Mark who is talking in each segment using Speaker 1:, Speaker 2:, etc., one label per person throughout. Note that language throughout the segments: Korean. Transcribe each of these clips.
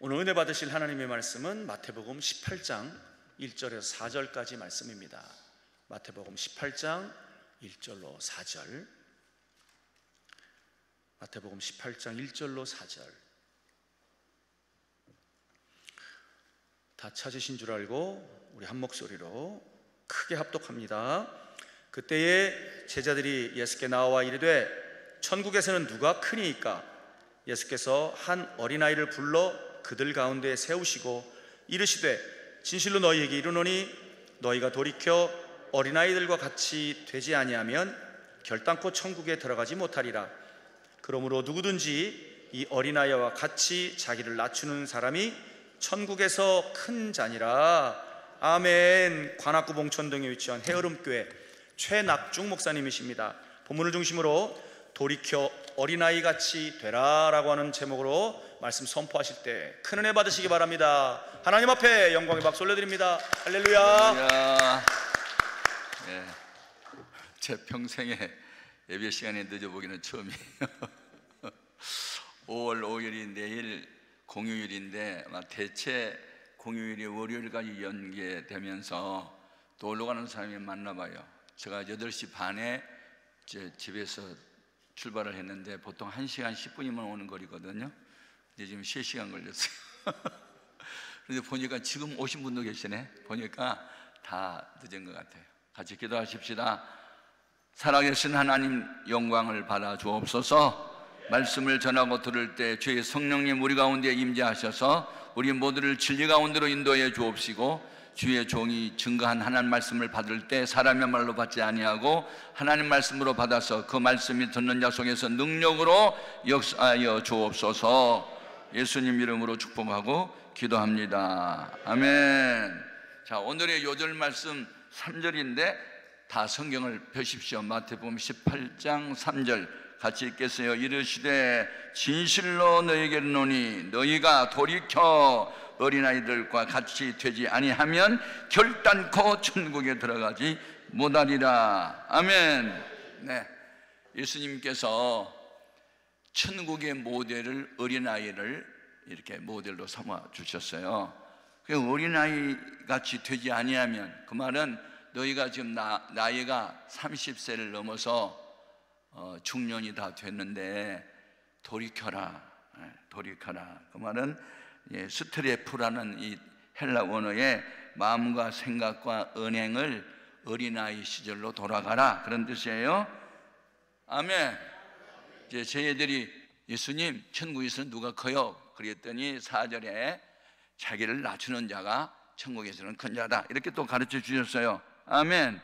Speaker 1: 오늘 은혜 받으실 하나님의 말씀은 마태복음 18장 1절에서 4절까지 말씀입니다. 마태복음 18장 1절로 4절. 마태복음 18장 1절로 4절. 다 찾으신 줄 알고 우리 한 목소리로 크게 합독합니다. 그때에 제자들이 예수께 나와 이르되 천국에서는 누가 크니이까? 예수께서 한 어린아이를 불러 그들 가운데 세우시고 이르시되 진실로 너희에게 이르노니 너희가 돌이켜 어린아이들과 같이 되지 아니하면 결단코 천국에 들어가지 못하리라. 그러므로 누구든지 이 어린아이와 같이 자기를 낮추는 사람이 천국에서 큰 자니라. 아멘. 관악구 봉천동에 위치한 해얼음교회 최낙중 목사님이십니다. 본문을 중심으로 돌이켜 어린아이같이 되라 라고 하는 제목으로 말씀 선포하실 때 큰 은혜 받으시기 바랍니다. 하나님 앞에 영광의 박수 올려드립니다. 할렐루야.
Speaker 2: 할렐루야. 네, 제 평생에 예배 시간에 늦어보기는 처음이에요. 5월 5일이 내일 공휴일인데 대체 공휴일이 월요일까지 연계되면서 놀러 가는 사람이 많나 봐요. 제가 8시 반에 제 집에서 출발을 했는데 보통 1시간 10분이면 오는 거리거든요. 근데 지금 3시간 걸렸어요. 그런데 보니까 지금 오신 분도 계시네. 보니까 다 늦은 것 같아요. 같이 기도하십시다. 살아계신 하나님, 영광을 받아 주옵소서. 말씀을 전하고 들을 때 주의 성령님 우리 가운데 임재하셔서 우리 모두를 진리 가운데로 인도해 주옵시고, 주의 종이 증거한 하나님 말씀을 받을 때 사람의 말로 받지 아니하고 하나님 말씀으로 받아서 그 말씀이 듣는 자 속에서 능력으로 역사하여 주옵소서. 예수님 이름으로 축복하고 기도합니다. 아멘. 자, 오늘의 요절 말씀 3절인데 다 성경을 펴십시오. 마태복음 18장 3절 같이 읽겠어요. 이르시되 진실로 너희에게 이르노니 너희가 돌이켜 어린아이들과 같이 되지 아니하면 결단코 천국에 들어가지 못하리라. 아멘. 네, 예수님께서 천국의 모델을 어린아이를 이렇게 모델로 삼아 주셨어요. 그 어린아이 같이 되지 아니하면, 그 말은 너희가 지금 나이가 30세를 넘어서 중년이 다 됐는데 돌이켜라, 돌이켜라. 그 말은 스트레프라는 이 헬라 원어의 마음과 생각과 언행을 어린아이 시절로 돌아가라, 그런 뜻이에요. 아멘. 이제 저희들이 예수님 천국에서는 누가 커요? 그랬더니 4절에 자기를 낮추는 자가 천국에서는 큰 자다, 이렇게 또 가르쳐 주셨어요. 아멘.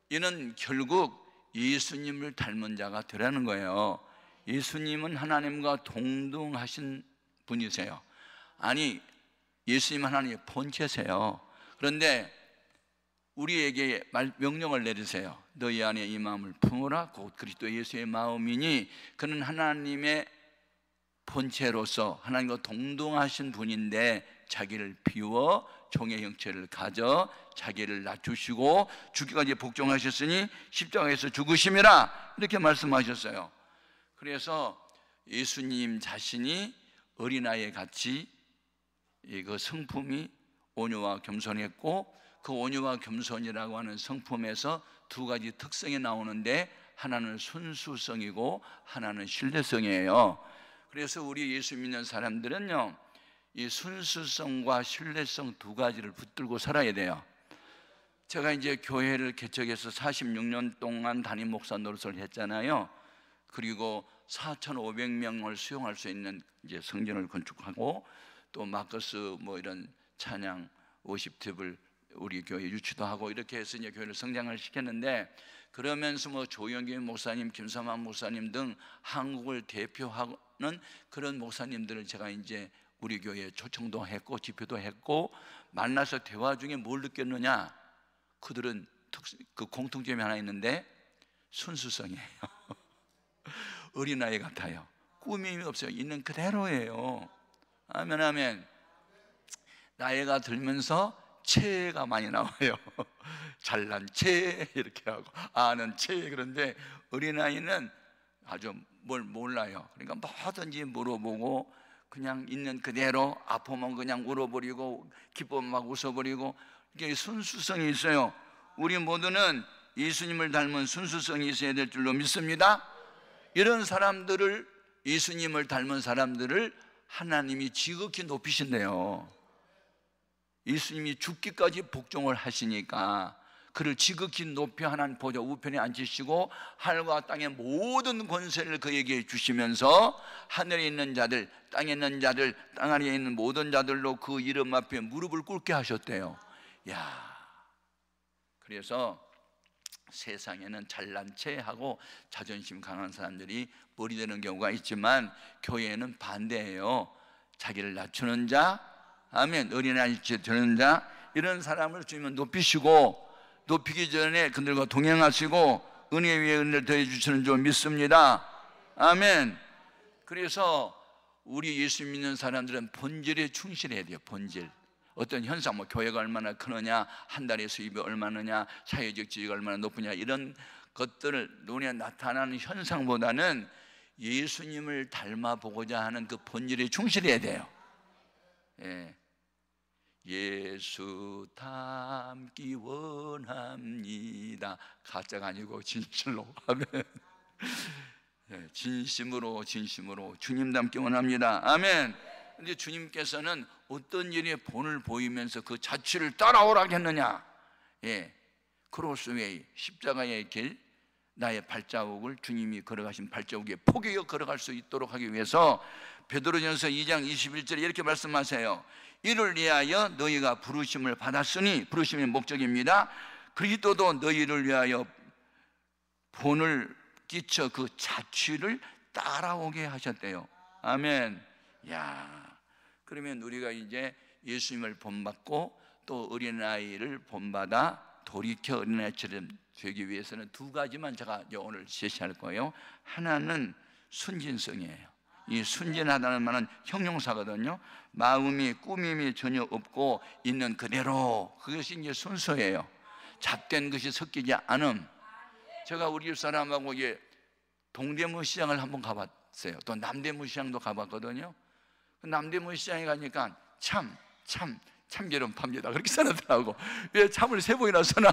Speaker 2: 이는 결국 예수님을 닮은 자가 되라는 거예요. 예수님은 하나님과 동등하신 분이세요. 아니, 예수님 하나님의 본체세요. 그런데 우리에게 명령을 내리세요. 너희 안에 이 마음을 품으라. 곧 그리스도 예수의 마음이니, 그는 하나님의 본체로서 하나님과 동등하신 분인데 자기를 비워 종의 형체를 가져 자기를 낮추시고 죽기까지 복종하셨으니 십자가에서 죽으심이라, 이렇게 말씀하셨어요. 그래서 예수님 자신이 어린아이 같이 그 성품이 온유와 겸손했고, 그 온유와 겸손이라고 하는 성품에서 두 가지 특성이 나오는데 하나는 순수성이고 하나는 신뢰성이에요. 그래서 우리 예수 믿는 사람들은요, 이 순수성과 신뢰성 두 가지를 붙들고 살아야 돼요. 제가 이제 교회를 개척해서 46년 동안 담임 목사 노릇을 했잖아요. 그리고 4,500명을 수용할 수 있는 이제 성전을 건축하고, 또 마커스 뭐 이런 찬양 50팁을 우리 교회 유치도 하고, 이렇게 해서 이제 교회를 성장을 시켰는데, 그러면서 뭐 조영기 목사님, 김삼환 목사님 등 한국을 대표하는 그런 목사님들을 제가 이제 우리 교회에 초청도 했고 집회도 했고, 만나서 대화 중에 뭘 느꼈느냐? 그들은 그 공통점이 하나 있는데 순수성이에요. 어린아이 같아요. 꾸밈이 없어요. 있는 그대로예요. 아멘, 아멘. 나이가 들면서 체가 많이 나와요. 잘난 체 이렇게 하고 아는 체. 그런데 어린아이는 아주 뭘 몰라요. 그러니까 뭐든지 물어보고 그냥 있는 그대로 아프면 그냥 울어버리고 기쁘면 막 웃어버리고, 이게 순수성이 있어요. 우리 모두는 예수님을 닮은 순수성이 있어야 될 줄로 믿습니다. 이런 사람들을, 예수님을 닮은 사람들을 하나님이 지극히 높이신대요. 예수님이 죽기까지 복종을 하시니까 그를 지극히 높이 하나님 보좌 우편에 앉히시고 하늘과 땅의 모든 권세를 그에게 주시면서 하늘에 있는 자들, 땅에 있는 자들, 땅 아래에 있는 모든 자들로 그 이름 앞에 무릎을 꿇게 하셨대요. 야, 그래서 세상에는 잘난 체하고 자존심 강한 사람들이 머리 되는 경우가 있지만 교회는 반대예요. 자기를 낮추는 자, 아멘, 어린아이 되는 자, 이런 사람을 주님은 높이시고, 높이기 전에 그들과 동행하시고 은혜 위에 은혜를 더해 주시는 줄 믿습니다. 아멘. 그래서 우리 예수 믿는 사람들은 본질에 충실해야 돼요. 본질. 어떤 현상, 뭐 교회가 얼마나 크느냐, 한 달에 수입이 얼마느냐, 사회적 지위가 얼마나 높으냐, 이런 것들을 눈에 나타나는 현상보다는 예수님을 닮아보고자 하는 그 본질에 충실해야 돼요. 예. 예수 닮기 원합니다. 가짜가 아니고 진실로. 아멘. 예, 진심으로 주님 닮기 원합니다. 아멘. 근데 주님께서는 어떤 일에 본을 보이면서 그 자취를 따라오라고 했느냐? 예, 크로스웨이, 십자가의 길, 나의 발자국을 주님이 걸어가신 발자국에 포기하여 걸어갈 수 있도록 하기 위해서 베드로전서 2장 21절에 이렇게 말씀하세요. 이를 위하여 너희가 부르심을 받았으니, 부르심의 목적입니다. 그리스도도 너희를 위하여 본을 끼쳐 그 자취를 따라오게 하셨대요. 아멘. 야, 그러면 우리가 이제 예수님을 본받고 또 어린아이를 본받아 돌이켜 어린아이처럼 되기 위해서는 두 가지만 제가 오늘 제시할 거예요. 하나는 순진성이에요. 이 순진하다는 말은 형용사거든요. 마음이 꾸밈이 전혀 없고 있는 그대로, 그것이 이제 순서예요. 잣된 것이 섞이지 않음. 제가 우리 집 사람하고 동대문 시장을 한번 가봤어요. 또 남대문 시장도 가봤거든요. 남대문 시장에 가니까 참기름 팝니다. 그렇게 써놨더라고. 왜 참을 세 번이나 써나?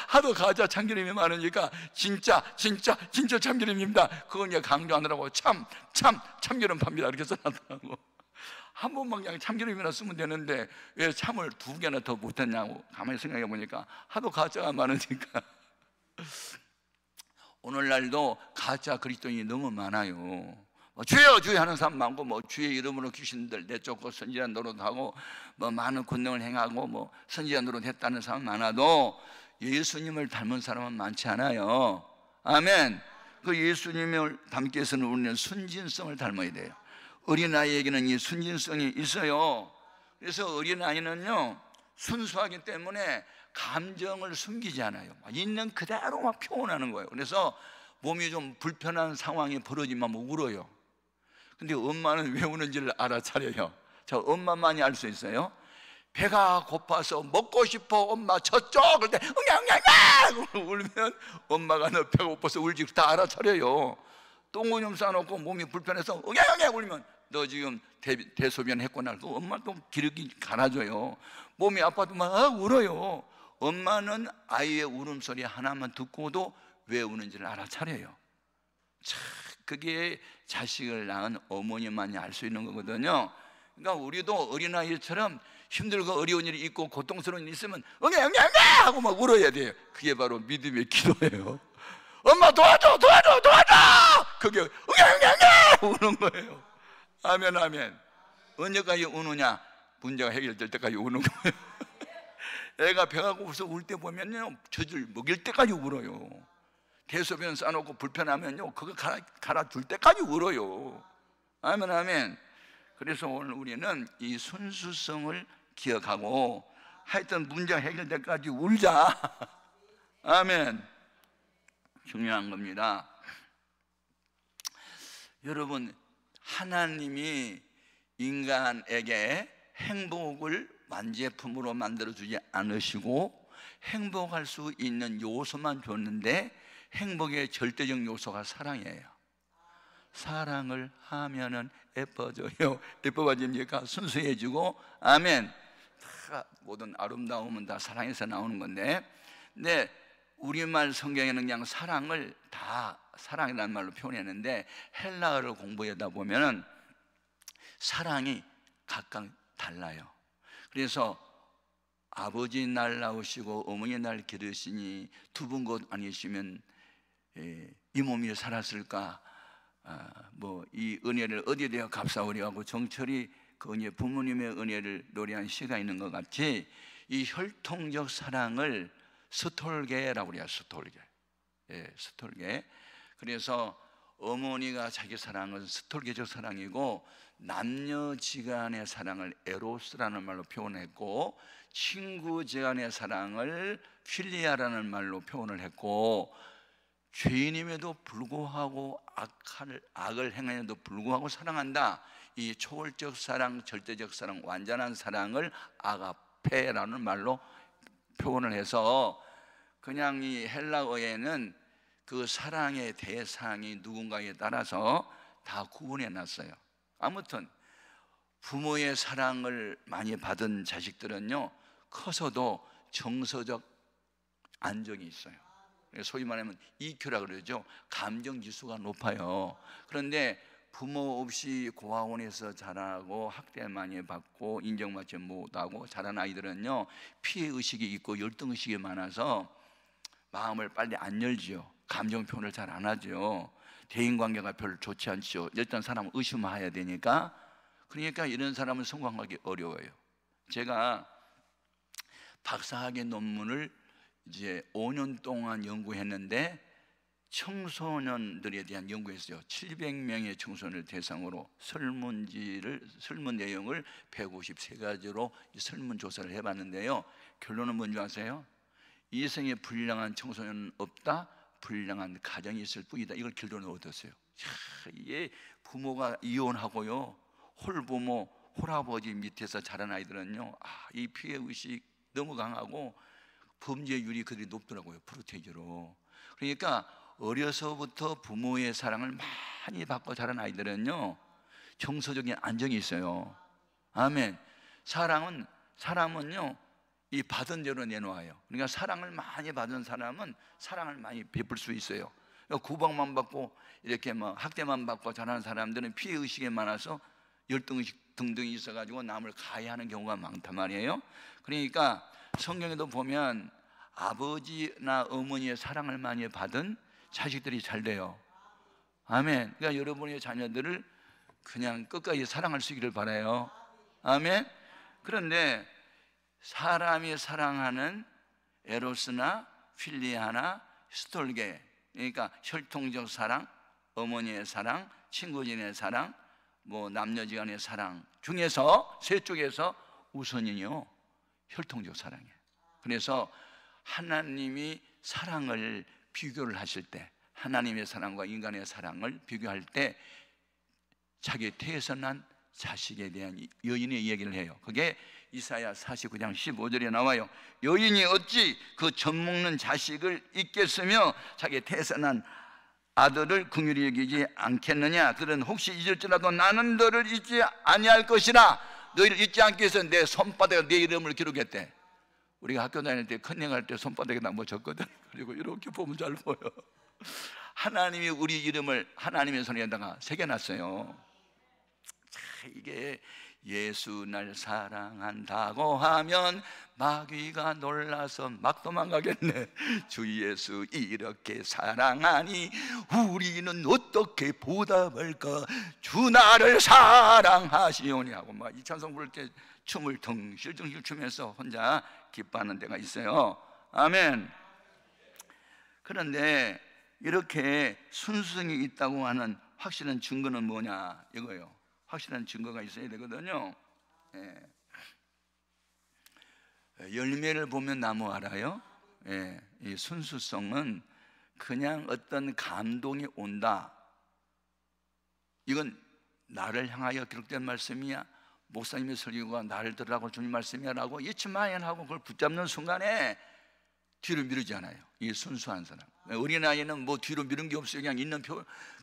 Speaker 2: 하도 가자 참기름이 많으니까 진짜 참기름입니다. 그거 이제 강조하느라고 참기름 팝니다. 이렇게 써놨더라고. 한 번만 그냥 참기름이나 쓰면 되는데 왜 참을 두 개나 더 못했냐고 가만히 생각해 보니까 하도 가짜가 많으니까. 오늘날도 가짜 그리스도인이 너무 많아요. 주여 주여 하는 사람 많고, 뭐 주의 이름으로 귀신들 내쫓고 선지자 노릇하고 뭐 많은 권능을 행하고 뭐 선지자 노릇했다는 사람 많아도 예수님을 닮은 사람은 많지 않아요. 아멘. 그 예수님을 닮기 위해서는 우리는 순진성을 닮아야 돼요. 어린아이에게는 이 순진성이 있어요. 그래서 어린아이는요 순수하기 때문에 감정을 숨기지 않아요. 있는 그대로 막 표현하는 거예요. 그래서 몸이 좀 불편한 상황이 벌어지면 막 울어요. 근데 엄마는 왜 우는지를 알아차려요. 자, 엄마만이 알 수 있어요. 배가 고파서 먹고 싶어 엄마 저쪽, 그럴 때 응양양양 울면 엄마가 너 배가 고파서 울지 다 알아차려요. 똥오줌 싸놓고 몸이 불편해서 응양양양 울면 너 지금 대소변 했구나. 그 엄마 또 기르기 갈아줘요. 몸이 아파도 막 울어요. 엄마는 아이의 울음소리 하나만 듣고도 왜 우는지를 알아차려요. 참, 그게 자식을 낳은 어머니만이 알 수 있는 거거든요. 그러니까 우리도 어린아이처럼 힘들고 어려운 일이 있고 고통스러운 일이 있으면 응애 하고 막 울어야 돼요. 그게 바로 믿음의 기도예요. 엄마 도와줘 그게 응애 우는 거예요. 아멘 아멘. 언제까지 우느냐? 문제가 해결될 때까지 우는 거예요. 애가 배가 고파서 울 때 보면요 젖을 먹일 때까지 울어요. 대소변 싸놓고 불편하면요 그거 갈아줄 때까지 울어요. 아멘 아멘. 그래서 오늘 우리는 이 순수성을 기억하고 하여튼 문제 해결될 때까지 울자. 아멘. 중요한 겁니다. 여러분, 하나님이 인간에게 행복을 완제품으로 만들어주지 않으시고 행복할 수 있는 요소만 줬는데 행복의 절대적 요소가 사랑이에요. 사랑을 하면은 예뻐져요. 예뻐집니까? 순수해지고. 아멘. 다 모든 아름다움은 다 사랑에서 나오는 건데, 근데 우리말 성경에는 그냥 사랑을 다 사랑이라는 말로 표현했는데, 헬라어를 공부하다 보면은 사랑이 각각 달라요. 그래서 아버지 날 낳으시고 어머니 날 기르시니 두 분 곧 아니시면 이 몸이 살았을까? 뭐 이 은혜를 어디에 대어 값사오리 하고 정철이 그 은혜, 부모님의 은혜를 노래한 시가 있는 것 같이, 이 혈통적 사랑을 스톨게라고 그래요. 스톨게. 스톨게. 그래서 어머니가 자기 사랑은 스톨게적 사랑이고, 남녀지간의 사랑을 에로스라는 말로 표현했고, 친구지간의 사랑을 필리아라는 말로 표현을 했고, 죄인임에도 불구하고 악을 행하여도 불구하고 사랑한다, 이 초월적 사랑, 절대적 사랑, 완전한 사랑을 아가페라는 말로 표현을 해서, 그냥 이 헬라어에는 그 사랑의 대상이 누군가에 따라서 다 구분해 놨어요. 아무튼 부모의 사랑을 많이 받은 자식들은요, 커서도 정서적 안정이 있어요. 소위 말하면 EQ라 그러죠. 감정 지수가 높아요. 그런데 부모 없이 고아원에서 자라고 학대 많이 받고 인정받지 못하고 자란 아이들은요, 피해의식이 있고 열등의식이 많아서 마음을 빨리 안 열지요. 감정 표현을 잘 안 하죠. 대인관계가 별로 좋지 않죠. 일단 사람은 의심해야 되니까. 그러니까 이런 사람은 성공하기 어려워요. 제가 박사학위 논문을 이제 5년 동안 연구했는데, 청소년들에 대한 연구했어요. 700명의 청소년을 대상으로 설문 내용을 153가지로 설문조사를 해봤는데요, 결론은 뭔지 아세요? 이성에 불량한 청소년은 없다, 불량한 가정이 있을 뿐이다. 이걸 결론을 얻었어요. 이게 부모가 이혼하고요, 홀부모, 홀아버지 밑에서 자란 아이들은요, 이 피해의식 너무 강하고 범죄율이 그들이 높더라고요, 프로테이저로. 그러니까 어려서부터 부모의 사랑을 많이 받고 자란 아이들은요, 정서적인 안정이 있어요. 아멘. 사람은요, 이 받은 대로 내놓아요. 그러니까 사랑을 많이 받은 사람은 사랑을 많이 베풀 수 있어요. 구박만 받고 이렇게 학대만 받고 자라는 사람들은 피해의식이 많아서 열등의식 등등이 있어가지고 남을 가해하는 경우가 많단 말이에요. 그러니까 성경에도 보면 아버지나 어머니의 사랑을 많이 받은 자식들이 잘 돼요. 아멘. 그러니까 여러분의 자녀들을 그냥 끝까지 사랑할 수 있기를 바라요. 아멘. 그런데 사람이 사랑하는 에로스나 필리아나 스톨게, 그러니까 혈통적 사랑, 어머니의 사랑, 친구진의 사랑, 뭐 남녀지간의 사랑 중에서 세 쪽에서 우선은요, 혈통적 사랑이에요. 그래서 하나님이 사랑을 비교를 하실 때, 하나님의 사랑과 인간의 사랑을 비교할 때 자기 태에서 난 자식에 대한 여인의 얘기를 해요. 그게 이사야 49장 15절에 나와요. 여인이 어찌 그 젖먹는 자식을 잊겠으며 자기 태에서 난 아들을 긍휼히 여기지 않겠느냐. 그들은 혹시 잊을지라도 나는 너를 잊지 아니할 것이라. 너희를 잊지 않기 위해서 내 손바닥에 내 이름을 기록했대. 우리가 학교 다닐 때 컨닝할 때 손바닥에다 뭐 적거든. 그리고 이렇게 보면 잘 보여. 하나님이 우리 이름을 하나님의 손에다가 새겨놨어요. 이게 예수 날 사랑한다고 하면 마귀가 놀라서 막 도망가겠네. 주 예수 이렇게 사랑하니 우리는 어떻게 보답할까. 주 나를 사랑하시오니 하고 막 이 찬송 부를 때 춤을 덩실덩실 추면서 혼자 기뻐하는 데가 있어요. 아멘. 그런데 이렇게 순수성이 있다고 하는 확실한 증거는 뭐냐 이거예요. 확실한 증거가 있어야 되거든요. 열매를 보면 나무 알아요? 이 순수성은 그냥 어떤 감동이 온다, 이건 나를 향하여 기록된 말씀이야, 목사님의 설교가 나를 들으라고 주님 말씀이야 라고 이치마연하고 그걸 붙잡는 순간에 뒤로 미루지 않아요. 이 순수한 사람. 어린아이는 뭐 뒤로 미룬 게 없어요. 그냥 있는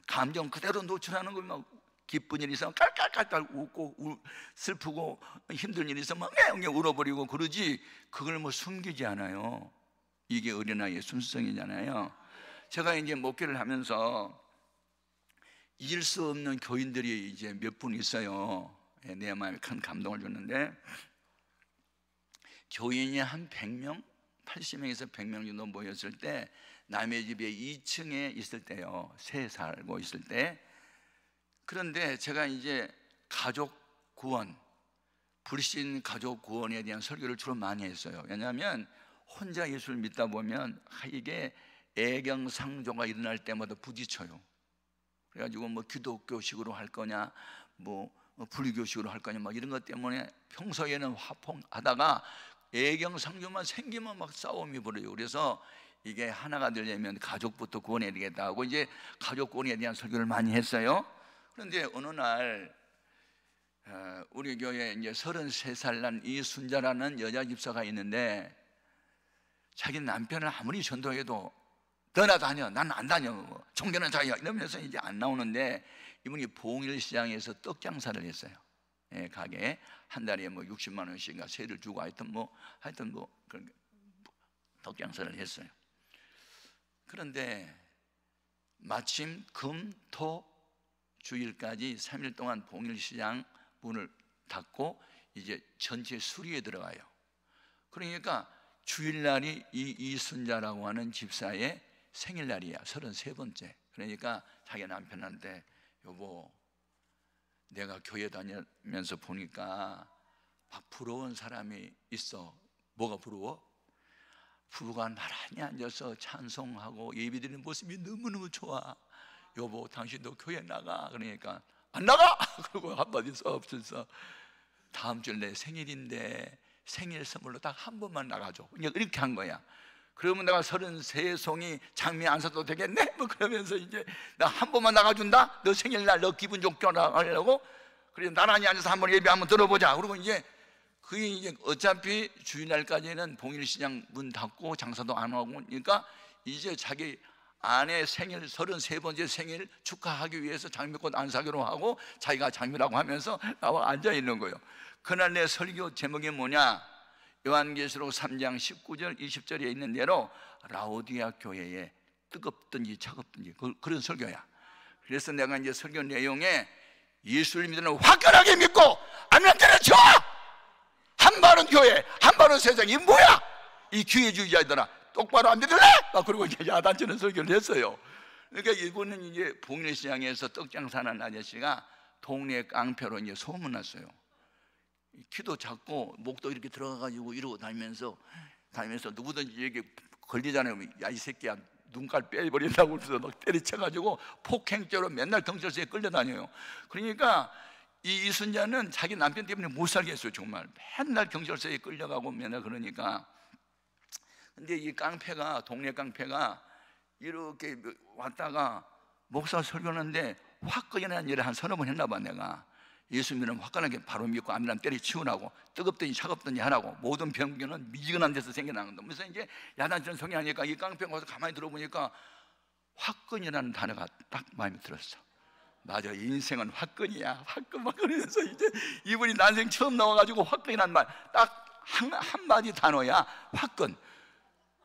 Speaker 2: 감정 그대로 노출하는 거예요. 막 기쁜 일이 있으면 깔깔깔깔 웃고, 슬프고 힘든 일이 있으면 막 울어버리고 그러지, 그걸 뭐 숨기지 않아요. 이게 어린아이의 순수성이잖아요. 제가 이제 목회를 하면서 잊을 수 없는 교인들이 이제 몇 분 있어요. 내 마음에 큰 감동을 줬는데, 교인이 한 100명, 80명에서 100명 정도 모였을 때, 남의 집에 2층에 있을 때요, 새 살고 있을 때. 그런데 제가 이제 가족 구원, 불신 가족 구원에 대한 설교를 주로 많이 했어요. 왜냐하면 혼자 예수를 믿다 보면 이게 애경상조가 일어날 때마다 부딪혀요. 그래가지고 뭐 기독교식으로 할 거냐, 뭐 불교식으로 할 거냐, 막 이런 것 때문에 평소에는 화풍하다가 애경상조만 생기면 막 싸움이 벌어요. 그래서 이게 하나가 되려면 가족부터 구원해야 되겠다 하고 이제 가족 구원에 대한 설교를 많이 했어요. 그런데 어느 날 우리 교회에 이제 33살 난 이순자라는 여자 집사가 있는데, 자기 남편을 아무리 전도해도 너나 다녀, 난 안 다녀, 종교는 자기가, 이러면서 이제 안 나오는데, 이분이 봉일시장에서 떡 장사를 했어요. 예, 가게에 한 달에 뭐 60만 원씩인가 세를 주고 하여튼 뭐 그런 떡 장사를 했어요. 그런데 마침 금, 토, 주일까지 3일 동안 봉일시장 문을 닫고 이제 전체 수리에 들어가요. 그러니까 주일날이 이순자라고 하는 집사의 생일날이야. 33번째. 그러니까 자기 남편한테, 여보, 내가 교회 다니면서 보니까 막 부러운 사람이 있어. 뭐가 부러워? 부부가 나란히 앉아서 찬송하고 예배드리는 모습이 너무너무 좋아. 여보, 당신도 교회 나가. 그러니까 안 나가! 그러고 한마디 없어서, 다음 주에 내 생일인데 생일 선물로 딱 한 번만 나가줘. 이렇게 한 거야. 그러면 내가 33송이 장미 안 사도 되겠네? 뭐 그러면서 이제 나 한 번만 나가준다? 너 생일날 너 기분 좋게 하려고? 그래서 나란히 앉아서 한번 예배 한번 들어보자. 그리고 이제 그게 이제 어차피 주일날까지는 봉일시장 문 닫고 장사도 안 하고, 그러니까 이제 자기 아내 생일 33번째 생일 축하하기 위해서 장미꽃 안 사기로 하고 자기가 장미라고 하면서 나와 앉아 있는 거예요. 그날 내 설교 제목이 뭐냐? 요한계시록 3장 19절 20절에 있는 대로 라오디아 교회에 뜨겁든지 차갑든지 그런 설교야. 그래서 내가 이제 설교 내용에 예수를 믿으면 화끈하게 믿고 아멘 때려쳐! 한바른 교회, 한바른 세상, 이 뭐야? 이 기회주의자들아, 똑바로 안 믿을래? 그리고 이제 야단치는 설교를 했어요. 그러니까 이분은 이제 봉일시장에서 떡장사하는 아저씨가 동네 깡패로 이제 소문났어요. 키도 작고 목도 이렇게 들어가가지고 이러고 다니면서 누구든지 여기 걸리잖아요. 야, 이 새끼야, 눈깔 빼버린다고 해서 막 때리쳐가지고 폭행죄로 맨날 경찰서에 끌려다녀요. 그러니까 이 이순자는 자기 남편 때문에 못 살겠어요. 정말 맨날 경찰서에 끌려가고 맨날 그러니까. 근데 이 깡패가, 동네 깡패가 이렇게 왔다가 목사 설교하는데 화끈한 일을 한 서너 번 했나 봐. 내가 예수 믿으면 화끈하게 바로 믿고 아미랑 때려치우라고, 뜨겁든지 차갑든지 하라고, 모든 병균은 미지근한 데서 생겨나는 거. 그래서 이제 야단치는 성이 하니까 이 깡패가 와서 가만히 들어보니까 화끈이라는 단어가 딱 마음에 들었어. 맞아, 인생은 화끈이야. 화끈 막 그러면서 이제 이분이 난생 처음 나와가지고 화끈이라는 말 딱 한마디 단어야, 화끈.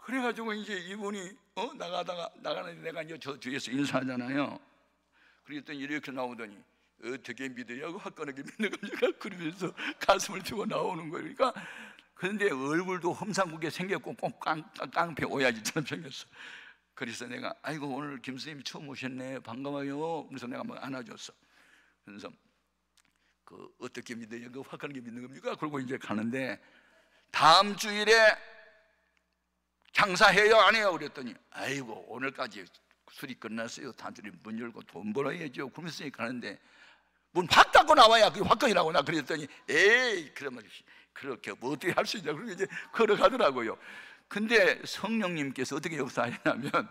Speaker 2: 그래가지고 이제 이분이 나가는데 내가 이제 저 뒤에서 인사하잖아요. 그랬더니 이렇게 나오더니 어떻게 믿으냐고, 화끈하게 믿는 겁니까? 그러면서 가슴을 치고 나오는 거예요. 그러니까 그런데 얼굴도 험상궂게 생겼고 꼭 깡패 오야지처럼 생겼어. 그래서 내가 아이고, 오늘 김 선생님 처음 오셨네, 반가워요. 그래서 내가 막 안아줬어. 그래서 어떻게 믿으냐고, 화끈하게 믿는 겁니까? 그러고 이제 가는데 다음 주일에 장사해요, 안 해요? 그랬더니 아이고, 오늘까지 술이 끝났어요. 단둘이 문 열고 돈 벌어야죠. 그러면서 가는데 문 확 닫고 나와야 그게 화끈이라고. 나 그랬더니 에이, 그러면 그렇게 뭐 어떻게 할 수 있냐. 그러고 이제 걸어가더라고요. 근데 성령님께서 어떻게 역사하냐면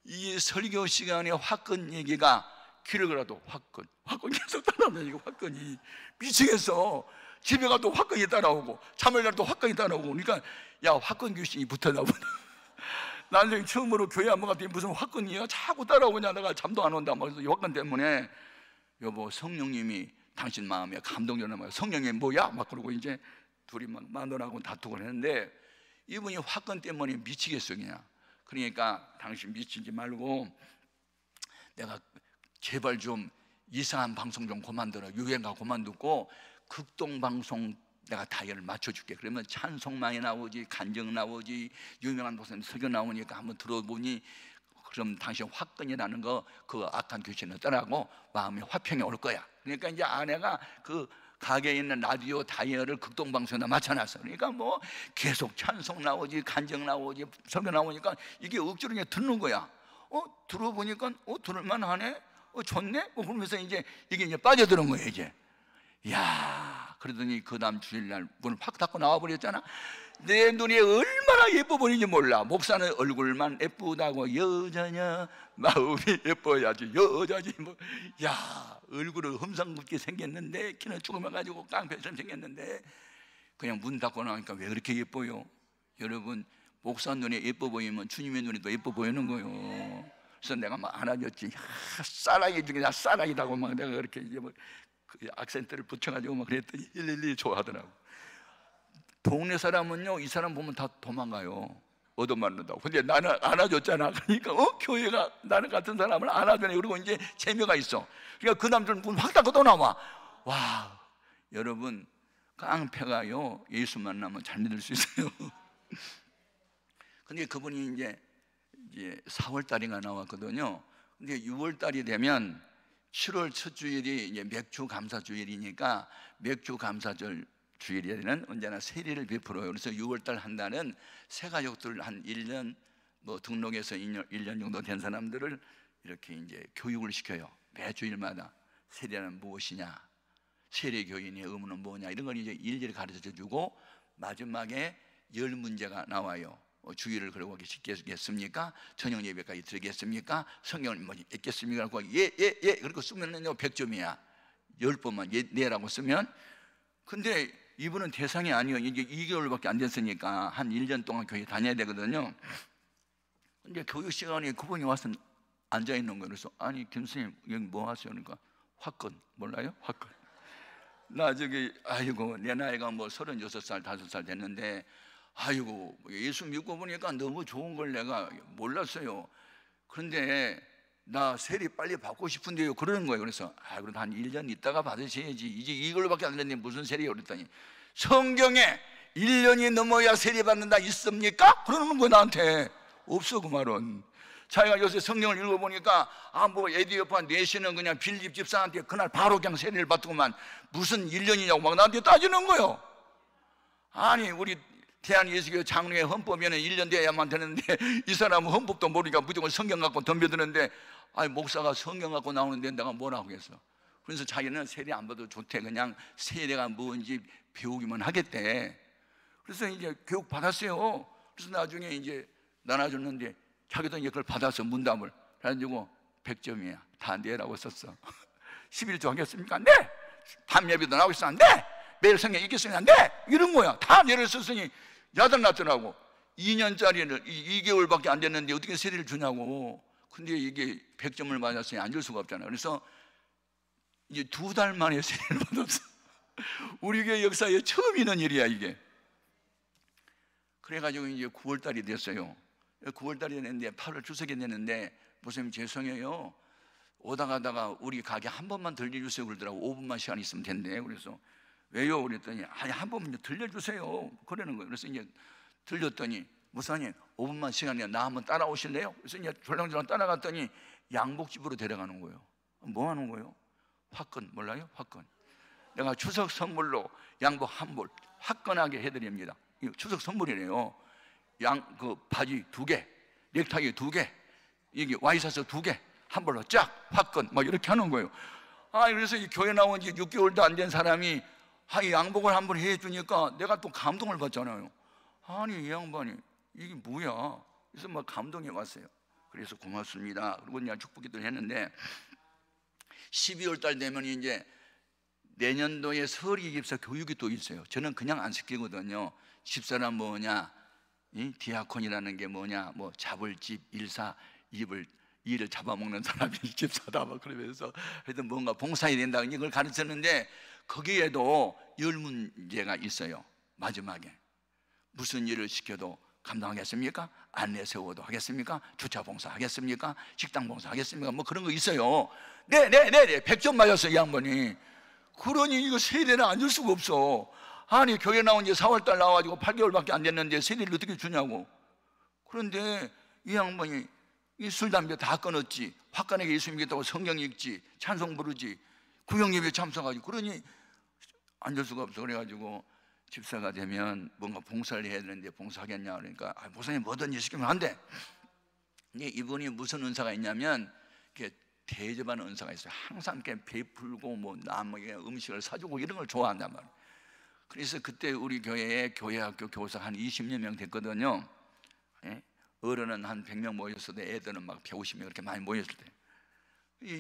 Speaker 2: 이 설교 시간에 화끈 얘기가 길을 걸어도 화끈 계속 따라다니고, 화끈이 미치겠어. 집에 가도 화끈이 따라오고, 잠을 자도 화끈이 따라오고. 그러니까 야, 화끈 귀신이 붙었나 보다. 나중에 처음으로 교회 한번 갔더니 무슨 화끈이야 자꾸 따라오냐. 내가 잠도 안 온다. 그래서 이 화끈 때문에 여보 성령님이 당신 마음에 감동적이나 말 성령님 뭐야? 막 그러고 이제 둘이 막 마누라하고 다투고 했는데 이분이 화끈 때문에 미치겠어 그냥. 그러니까 당신 미치지 말고 내가 제발 좀 이상한 방송 좀 그만둬라. 유행가 그만두고 극동방송 내가 다이얼을 맞춰줄게. 그러면 찬송 많이 나오지, 간증 나오지, 유명한 목사님 설교 나오니까 한번 들어보니 그럼 당신 화끈이라는 거 그 악한 귀신을 떠나고 마음이 화평이 올 거야. 그러니까 이제 아내가 그 가게에 있는 라디오 다이얼을 극동방송에다 맞춰놨어. 그러니까 뭐 계속 찬송 나오지, 간증 나오지, 설교 나오니까 이게 억지로 그냥 듣는 거야. 들어보니까 들을만 하네, 좋네, 그러면서 이제 이게 이제 빠져드는 거예요 이제. 야, 그러더니 그 다음 주일날 문을 팍 닫고 나와버렸잖아. 내 눈이 얼마나 예뻐 보이는지 몰라. 목사는 얼굴만 예쁘다고 여자냐 마음이 예뻐야지 여자지 뭐. 야, 얼굴은 험상궂게 생겼는데 키는 조그매가지고 깡패처럼 생겼는데 그냥 문 닫고 나오니까 왜 그렇게 예뻐요? 여러분, 목사 눈에 예뻐 보이면 주님의 눈에도 예뻐 보이는 거예요. 그래서 내가 막 안아줬지. 사랑이 중에 나 사랑이라고 막 내가 그렇게 이제 뭐 그 악센트를 붙여가지고 막 그랬더니 일일이 좋아하더라고. 동네 사람은요 이 사람 보면 다 도망가요. 얻어맞는다고. 근데 나는 안아줬잖아. 그러니까 교회가 나는 같은 사람을 안아주네. 그리고 이제 재미가 있어. 그러니까 그 남자는 문 확 닫고 또 나와. 와, 여러분, 깡패가요 예수 만나면 잘 믿을 수 있어요. 근데 그분이 이제 4월 달인가 나왔거든요. 근데 6월 달이 되면 7월 첫 주일이 이제 맥주 감사 주일이니까 맥주 감사절 주일에는 언제나 세례를 베풀어요. 그래서 6월 달 한 달은 새 가족들 한 1년 뭐 등록해서 1년 정도 된 사람들을 이렇게 이제 교육을 시켜요. 매 주일마다 세례는 무엇이냐, 세례 교인의 의무는 뭐냐, 이런 걸 이제 일일이 가르쳐 주고 마지막에 10문제가 나와요. 주의를 걸고 계시겠습니까? 저녁 예배까지 들으겠습니까? 성경을 뭐 읽겠습니까? 예. 그리고 쓰면은요 100점이야 10번만 네라고 쓰면. 근데 이분은 대상이 아니에요. 이제 2개월밖에 안 됐으니까 한 1년 동안 교회 다녀야 되거든요. 근데 교육 시간에 그분이 와서 앉아있는 거예요. 그래서 아니 김수님 여기 뭐 하세요? 그러니까 화끈 몰라요? 화끈. 나 저기 아이고 내 나이가 뭐 36살 5살 됐는데 아이고 예수 믿고 보니까 너무 좋은 걸 내가 몰랐어요. 그런데 나 세례 빨리 받고 싶은데요 그러는 거예요. 그래서 그래도 한 1년 있다가 받으셔야지. 이제 이걸로밖에 안 됐는데 무슨 세례요? 그랬더니 성경에 1년이 넘어야 세례 받는다 있습니까? 그러는 거예요 나한테. 없어 그 말은. 자기가 요새 성경을 읽어보니까 뭐 에디오파 내시는 그냥 빌립 집사한테 그날 바로 그냥 세례를 받더구만 무슨 1년이냐고 막 나한테 따지는 거예요. 아니 우리 대한예수교 장로의 헌법에는 1년 돼야만 되는데 이 사람은 헌법도 모르니까 무조건 성경 갖고 덤벼드는데 아니 목사가 성경 갖고 나오는데 내가 뭐라고 하겠어. 그래서 자기는 세례 안 받아도 좋대. 그냥 세례가 뭔지 배우기만 하겠대. 그래서 이제 교육 받았어요. 그래서 나중에 이제 나눠줬는데 자기도 이제 그걸 받아서 문답을 해가지고 100점이야 다 네라고 썼어. 11조 하겠습니까? 네. 밤 예배도 나오겠습니까? 네. 매일 성경 읽겠습니다. 네. 이런 거야. 다 네를 썼으니 야단났더라고. 2년짜리를 2개월밖에 안 됐는데 어떻게 세례를 주냐고. 근데 이게 100점을 맞았으니 안 줄 수가 없잖아. 그래서 이제 2달 만에 세례를 받았어. 우리 교회 역사에 처음 있는 일이야 이게. 그래가지고 이제 9월달이 됐어요. 9월달이 됐는데 8월 추석이 됐는데 목사님 죄송해요 오다 가다가 우리 가게 한 번만 들려주세요 그러더라고. 5분만 시간 있으면 된대. 그래서 왜요? 그랬더니 아니 한 번만 들려주세요 그러는 거예요. 그래서 이제 들렸더니 목사님 5분만 시간이야 나 한번 따라오실래요? 그래서 이제 졸랑졸랑 따라갔더니 양복집으로 데려가는 거예요. 뭐 하는 거예요? 화끈 몰라요? 화끈. 내가 추석 선물로 양복 한 벌 화끈하게 해드립니다. 이거 추석 선물이래요. 그 바지 2개, 넥타이 2개, 이게 와이셔츠 2개 한 벌로 쫙 화끈 막 이렇게 하는 거예요. 그래서 이 교회 나온 지 6개월도 안 된 사람이 이 양복을 한 번 해주니까 내가 또 감동을 받잖아요. 아니 이 양반이 이게 뭐야? 그래서 막 감동이 왔어요. 그래서 고맙습니다. 그리고 그냥 축복기도를 했는데 12월 달 되면 이제 내년도에 서리 집사 교육이 또 있어요. 저는 그냥 안 시키거든요. 집사란 뭐냐? 이 디아콘이라는 게 뭐냐, 뭐 잡을 집, 일사, 일을 잡아먹는 사람이 집사다 막 그러면서 하여튼 뭔가 봉사해야 된다 이걸 가르쳤는데, 거기에도 열 문제가 있어요. 마지막에 무슨 일을 시켜도 감당하겠습니까? 안내 세워도 하겠습니까? 주차 봉사 하겠습니까? 식당 봉사 하겠습니까? 뭐 그런 거 있어요. 네 100점 맞았어요 이 양반이. 그러니 이거 세례는 안 줄 수가 없어. 아니 교회 나온 지 4월달 나와가지고 8개월밖에 안 됐는데 세례를 어떻게 주냐고. 그런데 이 양반이 이 술, 담배 다 끊었지, 화간에게 예수 믿겠다고 성경 읽지, 찬송 부르지, 구역예배 참석하지. 그러니 안 줄 수가 없어. 그래가지고 집사가 되면 뭔가 봉사를 해야 되는데 봉사하겠냐 그러니까, 목사님 뭐든지 시키면 안 돼. 이분이 무슨 은사가 있냐면 이렇게 대접하는 은사가 있어요. 항상 이렇게 베풀고 뭐 남에게 음식을 사주고 이런 걸 좋아한단 말이에요. 그래서 그때 우리 교회에 교회학교 교사 한 20여 명 됐거든요. 예? 어른은 한 100명 모였을 때 애들은 막 150명 그렇게 많이 모였을 때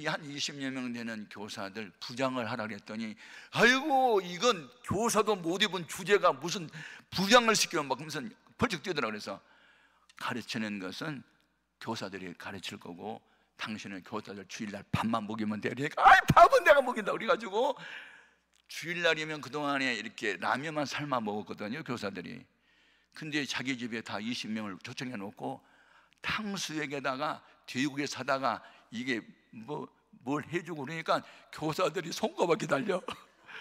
Speaker 2: 한 20여 명 되는 교사들 부장을 하라 그랬더니, 아이고 이건 교사도 못 입은 주제가 무슨 부장을 시키면 막 그러면서 벌쩍 뛰더라. 그래서 가르치는 것은 교사들이 가르칠 거고 당신은 교사들 주일날 밥만 먹이면 돼. 그러니까 아이 밥은 내가 먹인다 그래가지고 주일날이면 그동안에 이렇게 라면만 삶아 먹었거든요 교사들이. 근데 자기 집에 다 20명을 초청해 놓고 탕수육에다가 돼지고기 사다가 이게 뭘 해주고 그러니까 교사들이 손꼽아 기다려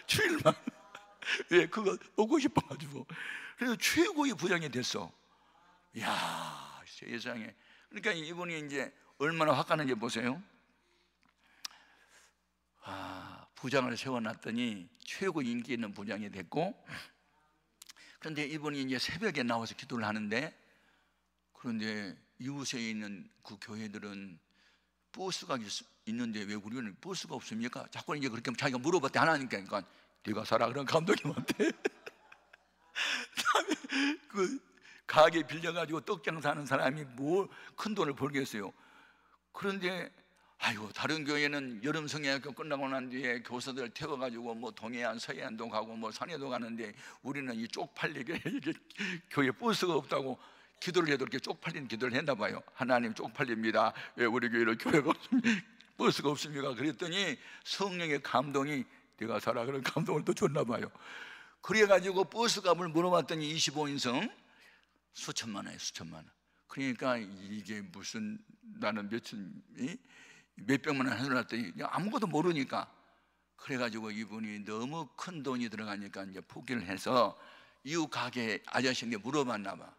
Speaker 2: 주일만. 왜? 그거 먹고 싶어가지고. 그래서 최고의 부장이 됐어. 이야 세상에. 그러니까 이분이 이제 얼마나 화가는지 보세요. 부장을 세워놨더니 최고 인기 있는 부장이 됐고, 그런데 이분이 이제 새벽에 나와서 기도를 하는데, 그런데 이웃에 있는 그 교회들은 버스가 있는데 왜 우리는 버스가 없습니까? 자꾸 이제 그렇게 자기가 물어봤대. 하나님께. 그러니까 네가 살아 그런 감독님한테. 그다음에 그 가게 빌려가지고 떡장사하는 사람이 뭐 큰 돈을 벌겠어요. 그런데 아이고 다른 교회는 여름 성야학교 끝나고 난 뒤에 교사들 태워가지고 뭐 동해안 서해안도 가고 뭐 산에도 가는데 우리는 이 쪽팔리게 이게 교회 버스가 없다고 기도를 해도 이렇게 쪽팔린 기도를 했나 봐요. 하나님 쪽팔립니다. 왜 우리 교회는 교회가 버스가 없습니까? 그랬더니 성령의 감동이 네가 살아 그런 감동을 또 줬나 봐요. 그래가지고 버스 값을 물어봤더니 25인승 수천만 원이에요. 수천만 원. 그러니까 이게 무슨 나는 몇백만 원 해놨더니 아무것도 모르니까. 그래가지고 이분이 너무 큰 돈이 들어가니까 이제 포기를 해서 이웃 가게 아저씨에게 물어봤나 봐.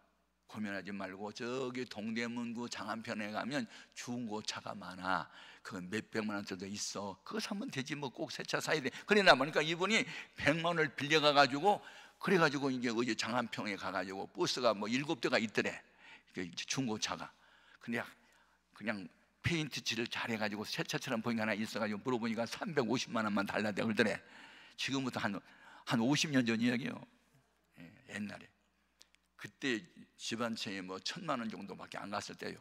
Speaker 2: 고민하지 말고 저기 동대문구 장안편에 가면 중고차가 많아. 그건 몇백만 원짜리도 있어. 그거 사면 되지 뭐 꼭 새 차 사야 돼. 그러나 보니까 이분이 100만 원을 빌려가가지고 그래가지고 이제 어제 장안평에 가가지고 버스가 뭐 7대가 있더래. 중고차가. 근데 그냥 페인트 칠을 잘해가지고 새 차처럼 보이는 게 하나 있어가지고 물어보니까 350만 원만 달라대 그러더래. 지금부터 한 50년 전 이야기예요. 옛날에. 그때 집안채에 뭐 1000만 원 정도밖에 안 갔을 때요.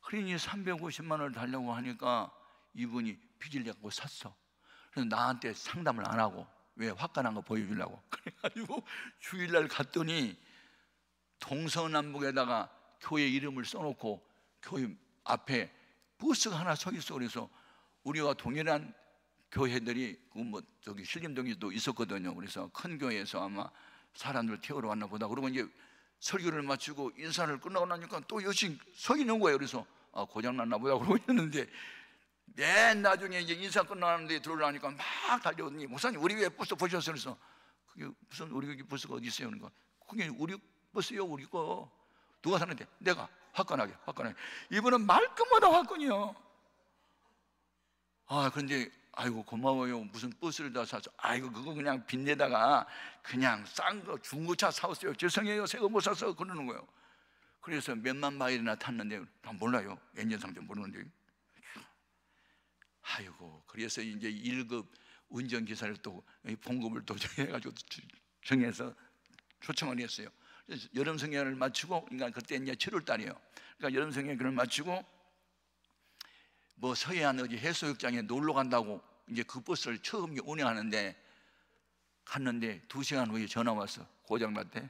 Speaker 2: 그러니 350만 원을 달라고 하니까 이분이 빚을 내고 샀어. 그래서 나한테 상담을 안 하고 왜 화끈한 거 보여주려고. 그래가지고 주일날 갔더니 동서남북에다가 교회 이름을 써놓고 교회 앞에 버스가 하나 서 있어. 그래서 우리와 동일한 교회들이 뭐 저기 신림동에도 있었거든요. 그래서 큰 교회에서 아마 사람들 태우러 왔나 보다. 그러고 이제 설교를 마치고 인사를 끝나고 나니까 또 여신 서 있는 거예요. 그래서 고장났나 보다 그러고 있는데 맨 나중에 이제 인사 끝나는데 들어오려니까 막 달려오더니 목사님 우리 교회 버스 보셨어요? 그래서 그게 무슨 우리 교회 버스가 어디 있어요? 그러니까 그게 우리 버스요 우리 거. 누가 사는데? 내가. 화끈하게. 이분은 말끝마다 화끈이요. 그런데 아이고 고마워요. 무슨 버스를 다 사서. 아이고 그거 그냥 빚내다가 그냥 싼 거 중고차 사왔어요. 죄송해요. 새 거 못 사서 그러는 거예요. 그래서 몇만 마일이나 탔는데 다 몰라요. 몇 년 상태 모르는데. 아이고 그래서 이제 1급 운전기사를 또 봉급을 또 정해가지고 정해서 초청을 했어요. 그래서 여름 성야를 마치고, 그러니까 그때 이제 7월 달이에요. 그러니까 여름 성야를 마치고 뭐 서해안 어디 해수욕장에 놀러 간다고 이제 그 버스를 처음 운행하는데 갔는데 2시간 후에 전화 왔어. 고장났대.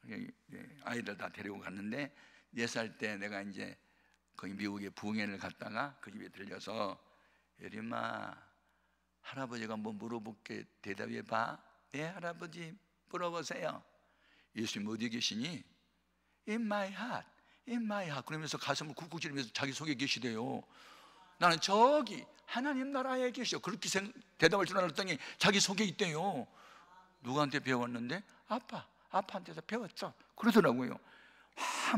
Speaker 2: 아이들 다 데리고 갔는데 4살 때 내가 이제 거기 미국에 부흥회를 갔다가 그 집에 들려서 예림아, 할아버지가 뭐 물어볼게 대답해 봐. 예, 할아버지 물어보세요. 예수님 어디 계시니? In my heart, in my heart. 그러면서 가슴을 쿡쿡 찌르면서 자기 속에 계시대요. 나는 저기 하나님 나라에 계셔. 그렇게 대답할 줄 알았더니 자기 속에 있대요. 누구한테 배웠는데? 아빠한테서 배웠죠. 그러더라고요.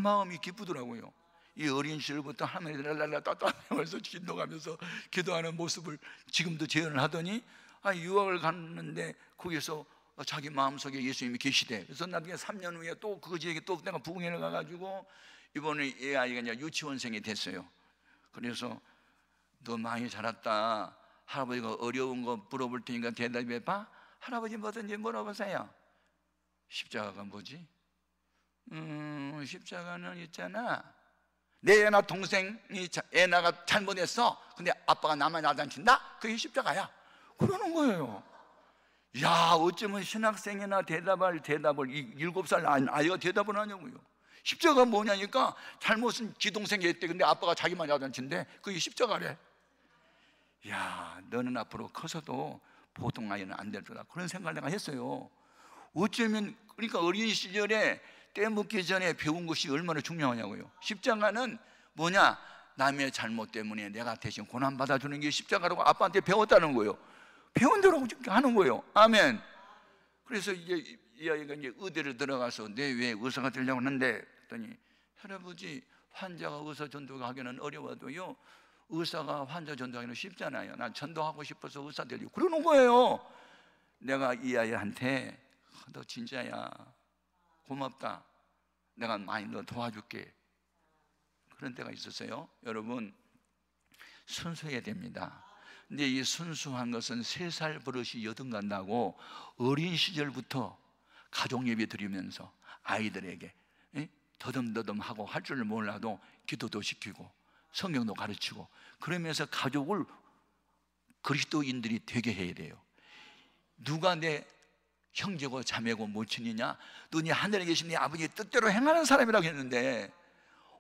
Speaker 2: 마음이 기쁘더라고요. 이 어린 시절부터 하나님을 랄랄라 따따하면서 기도하면서 기도하는 모습을 지금도 재현을 하더니 유학을 갔는데 거기서 자기 마음속에 예수님이 계시대. 그래서 나중에 3년 후에 또 그 지역에 또 내가 부흥회를 가가지고 이번에 이 아이가 이제 유치원생이 됐어요. 그래서 너 많이 자랐다. 할아버지가 어려운 거 물어볼 테니까 대답해봐. 할아버지 뭐든지 물어보세요. 십자가가 뭐지? 십자가는 있잖아. 내 애나 동생이 애나가 잘못했어. 근데 아빠가 나만 야단친다? 그게 십자가야. 그러는 거예요. 야, 어쩌면 신학생이나 대답을 7살 아이가 대답을 하냐고요. 십자가가 뭐냐니까 잘못은 지 동생이 했대. 근데 아빠가 자기만 야단친대. 그게 십자가래. 야, 너는 앞으로 커서도 보통 아이는 안 될 거다. 그런 생각을 내가 했어요. 어쩌면 그러니까 어린 시절에 때 묻기 전에 배운 것이 얼마나 중요하냐고요. 십자가는 뭐냐? 남의 잘못 때문에 내가 대신 고난 받아주는 게 십자가라고 아빠한테 배웠다는 거예요. 배운 대로 하는 거예요. 아멘. 그래서 이제 이 아이가 이제 의대를 들어가서 내 왜 의사가 되려고 하는데 그랬더니 할아버지 환자가 의사 전도하기는 어려워도요 의사가 환자 전도하기는 쉽잖아요. 난 전도하고 싶어서 의사 되려고 그러는 거예요. 내가 이 아이한테 너 진짜야 고맙다. 내가 많이 너 도와줄게. 그런 때가 있었어요. 여러분 순수해야 됩니다. 근데 이 순수한 것은 3살 버릇이 여든간다고 어린 시절부터 가족 예배 드리면서 아이들에게 더듬더듬하고 할 줄 몰라도 기도도 시키고 성경도 가르치고 그러면서 가족을 그리스도인들이 되게 해야 돼요. 누가 내 형제고 자매고 모친이냐? 너네 하늘에 계신 네 아버지의 뜻대로 행하는 사람이라고 했는데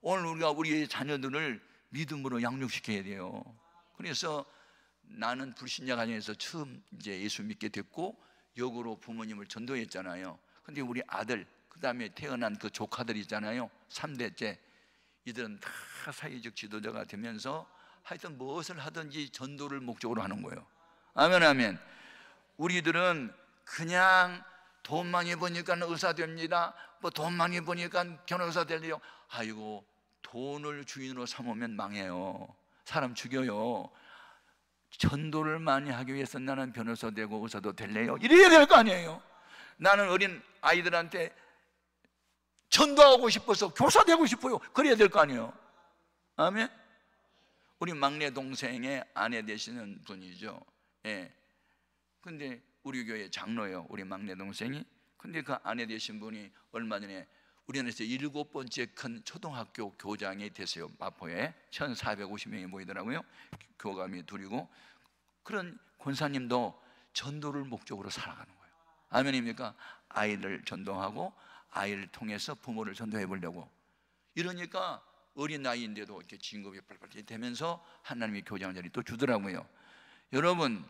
Speaker 2: 오늘 우리가 우리의 자녀들을 믿음으로 양육시켜야 돼요. 그래서 나는 불신자 가정에서 처음 이제 예수 믿게 됐고 역으로 부모님을 전도했잖아요. 근데 우리 아들 그 다음에 태어난 그 조카들 있잖아요. 3대째 이들은 다 사회적 지도자가 되면서 하여튼 무엇을 하든지 전도를 목적으로 하는 거예요. 아멘 아멘. 우리들은 그냥 돈 많이 버니까 의사 됩니다. 뭐 돈 많이 버니까 변호사 되려고. 아이고 돈을 주인으로 삼으면 망해요. 사람 죽여요. 전도를 많이 하기 위해서 나는 변호사 되고 의사도 될래요? 이래야 될 거 아니에요. 나는 어린 아이들한테 전도하고 싶어서 교사 되고 싶어요. 그래야 될 거 아니에요. 아멘. 우리 막내 동생의 아내 되시는 분이죠. 예. 근데 우리 교회 장로예요. 우리 막내 동생이. 근데 그 아내 되신 분이 얼마 전에 우리나라에서 7번째 큰 초등학교 교장이 됐어요. 마포에 1450명이 모이더라고요. 교감이 둘이고. 그런 권사님도 전도를 목적으로 살아가는 거예요. 아멘입니까? 아이를 전도하고 아이를 통해서 부모를 전도해 보려고. 이러니까 어린 나이인데도 이렇게 진급이 빨리빨리 되면서 하나님이 교장 자리 또 주더라고요. 여러분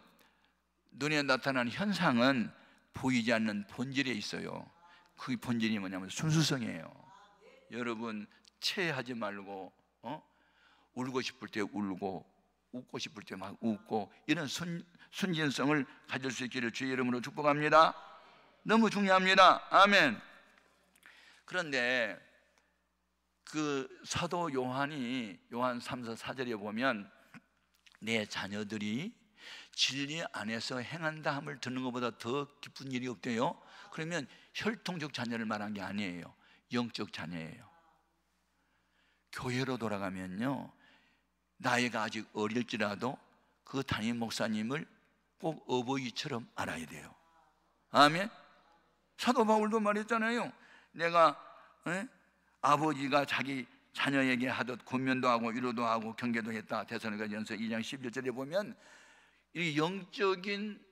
Speaker 2: 눈에 나타나는 현상은 보이지 않는 본질에 있어요. 그 본질이 뭐냐면 순수성이에요. 여러분 체하지 말고 울고 싶을 때 울고 웃고 싶을 때 막 웃고 이런 순진성을 가질 수 있기를 주의 이름으로 축복합니다. 너무 중요합니다. 아멘. 그런데 그 사도 요한이 요한 3서 4절에 보면 내 자녀들이 진리 안에서 행한다 함을 듣는 것보다 더 기쁜 일이 없대요. 그러면 혈통적 자녀를 말한 게 아니에요. 영적 자녀예요. 교회로 돌아가면요 나이가 아직 어릴지라도 그 담임 목사님을 꼭 어버이처럼 알아야 돼요. 아멘. 사도 바울도 말했잖아요. 내가 아버지가 자기 자녀에게 하듯 권면도 하고 위로도 하고 경계도 했다. 데살로니가전서 2장 11절에 보면 이 영적인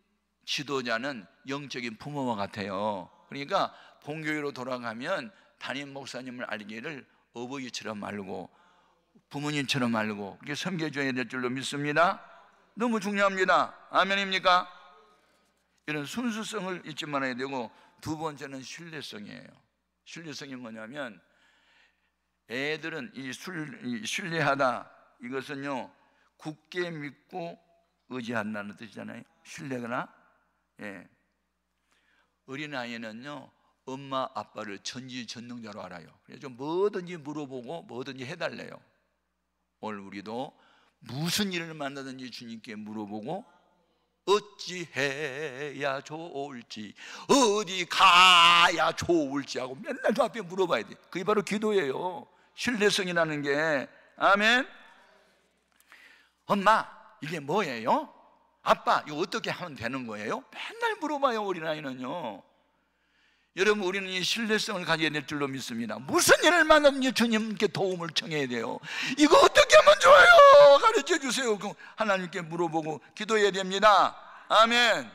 Speaker 2: 지도자는 영적인 부모와 같아요. 그러니까 본교회로 돌아가면 담임 목사님을 알기를 어버이처럼 알고 부모님처럼 알고 그렇게 섬겨줘야 될 줄로 믿습니다. 너무 중요합니다. 아멘입니까? 이런 순수성을 잊지 말아야 되고, 두 번째는 신뢰성이에요. 신뢰성이 뭐냐면, 애들은 이 신뢰하다, 이것은요 굳게 믿고 의지한다는 뜻이잖아요. 신뢰거나. 예. 어린아이는요 엄마 아빠를 전지전능자로 알아요. 그래서 뭐든지 물어보고 뭐든지 해달래요. 오늘 우리도 무슨 일을 만나든지 주님께 물어보고 어찌해야 좋을지, 어디 가야 좋을지 하고 맨날 저 앞에 물어봐야 돼. 그게 바로 기도예요. 신뢰성이라는 게. 아멘. 엄마 이게 뭐예요? 아빠 이거 어떻게 하면 되는 거예요? 맨날 물어봐요, 어린아이는요. 여러분, 우리는 이 신뢰성을 가져야 될 줄로 믿습니다. 무슨 일을 만나든지 주님께 도움을 청해야 돼요. 이거 어떻게 하면 좋아요? 가르쳐 주세요. 하나님께 물어보고 기도해야 됩니다. 아멘.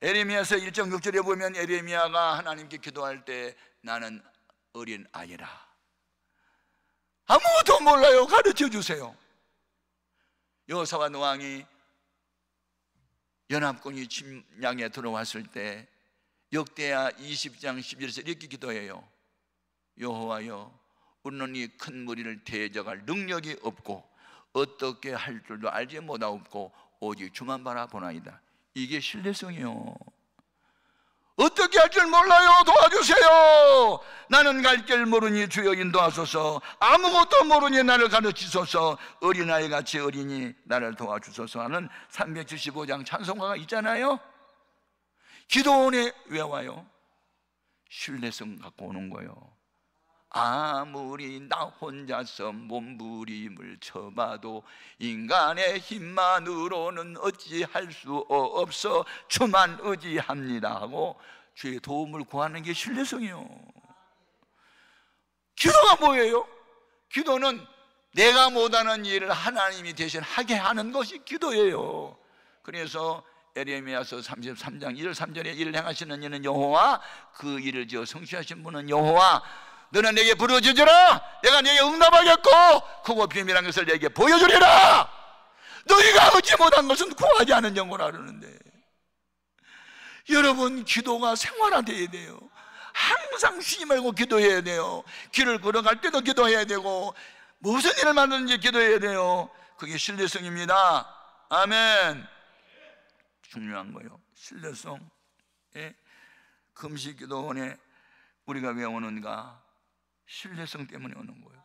Speaker 2: 에레미야서 1.6절에 보면 에레미야가 하나님께 기도할 때 나는 어린 아이라, 아무것도 몰라요, 가르쳐 주세요. 여호사밧 왕이 연합군이 침략에 들어왔을 때 역대하 20장 11절에서 이렇게 기도해요. 여호와여, 우리는 이 큰 무리를 대적할 능력이 없고 어떻게 할 줄도 알지 못하옵고 오직 주만 바라보나이다. 이게 신뢰성이요. 어떻게 할 줄 몰라요, 도와주세요. 나는 갈 길 모르니 주여 인도하소서. 아무것도 모르니 나를 가르치소서. 어린아이같이 어리니 나를 도와주소서 하는 375장 찬송가가 있잖아요. 기도원에 왜 와요? 신뢰성 갖고 오는 거예요. 아무리 나 혼자서 몸부림을 쳐봐도 인간의 힘만으로는 어찌할 수 없어 주만 의지합니다 하고 주의 도움을 구하는 게 신뢰성이에요. 기도가 뭐예요? 기도는 내가 못하는 일을 하나님이 대신 하게 하는 것이 기도예요. 그래서 에레미야서 33장 1절 3절에 일을 행하시는 이는 여호와, 그 일을 지어 성취하신 분은 여호와. 너는 내게 부르짖으라, 내가 네게 응답하겠고 크고 비밀한 것을 내게 보여주리라. 너희가 얻지 못한 것은 구하지 않은 영혼이라 그러는데, 여러분, 기도가 생활화되어야 돼요. 항상 쉬지 말고 기도해야 돼요. 길을 걸어갈 때도 기도해야 되고 무슨 일을 만드는지 기도해야 돼요. 그게 신뢰성입니다. 아멘. 중요한 거예요, 신뢰성. 예? 금식기도원에 우리가 왜 오는가? 신뢰성 때문에 오는 거예요.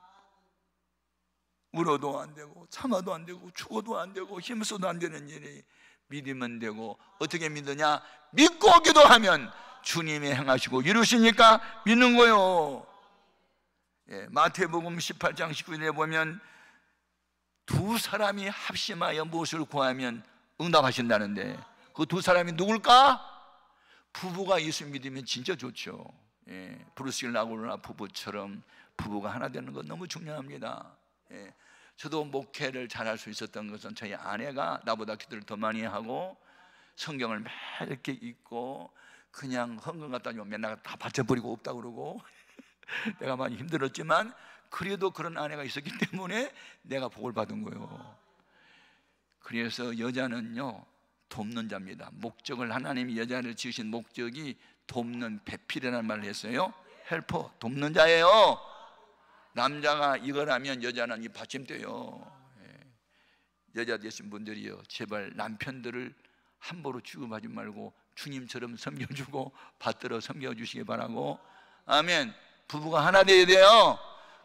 Speaker 2: 울어도 안 되고 참아도 안 되고 죽어도 안 되고 힘써도 안 되는 일이 믿으면 되고, 어떻게 믿느냐? 믿고 기도하면 주님이 행하시고 이루시니까 믿는 거예요. 예, 마태복음 18장 19절에 보면 두 사람이 합심하여 무엇을 구하면 응답하신다는데, 그 두 사람이 누굴까? 부부가 예수 믿으면 진짜 좋죠. 예, 브루스일 나고르나 부부처럼 부부가 하나 되는 건 너무 중요합니다. 예, 저도 목회를 잘할 수 있었던 것은 저희 아내가 나보다 기도를 더 많이 하고 성경을 매일 이렇게 읽고, 그냥 헌금 갖다 주면 맨날 다 바쳐버리고 없다 그러고 내가 많이 힘들었지만 그래도 그런 아내가 있었기 때문에 내가 복을 받은 거예요. 그래서 여자는요 돕는 자입니다. 목적을, 하나님이 여자를 지으신 목적이 돕는, 배필이라는 말을 했어요. 헬퍼, 돕는 자예요. 남자가 이걸 하면 여자는 이 받침대요. 여자 되신 분들이요, 제발 남편들을 함부로 취급하지 말고 주님처럼 섬겨주고 받들어 섬겨주시기 바라고. 아멘. 부부가 하나 되어야 돼요.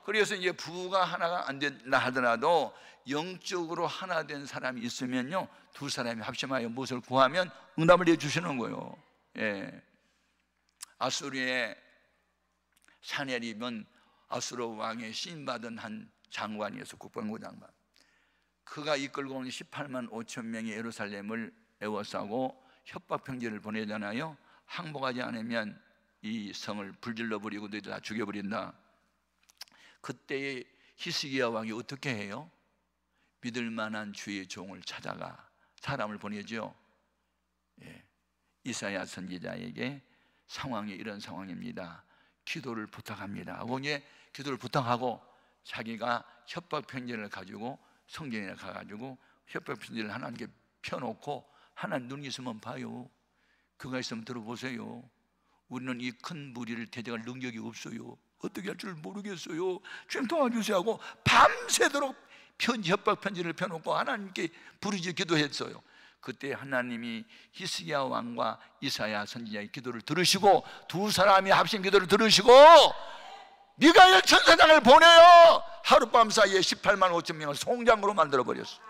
Speaker 2: 그래서 이제 부부가 하나가 안 된다 하더라도 영적으로 하나 된 사람이 있으면요, 두 사람이 합심하여 무엇을 구하면 응답을 해주시는 거예요. 예. 아수르의 사네립은 아수르 왕의 시임받은 한 장관이어서 국방부 장관. 그가 이끌고 온 18만 5천 명의 예루살렘을 에워싸고 협박편지를 보내잖아요. 항복하지 않으면 이 성을 불질러 버리고 너희들 다 죽여버린다. 그때의 히스기야 왕이 어떻게 해요? 믿을 만한 주의 종을 찾아가 사람을 보내죠. 예. 이사야 선지자에게 상황이 이런 상황입니다. 기도를 부탁합니다 하고 이제 기도를 부탁하고 자기가 협박 편지를 가지고 성전에 가가지고 협박 편지를 하나님께 펴놓고 하나님 눈이 있으면 봐요. 그가 있으면 들어보세요. 우리는 이 큰 무리를 대적할 능력이 없어요. 어떻게 할 줄 모르겠어요. 주님 도와주세요 하고 밤새도록 협박 편지를 펴놓고 하나님께 부르짖어 기도했어요. 그때 하나님이 히스기야 왕과 이사야 선지자의 기도를 들으시고 두 사람이 합심 기도를 들으시고 미가엘 천사장을 보내요. 하룻밤 사이에 18만 5천 명을 송장으로 만들어버렸어요.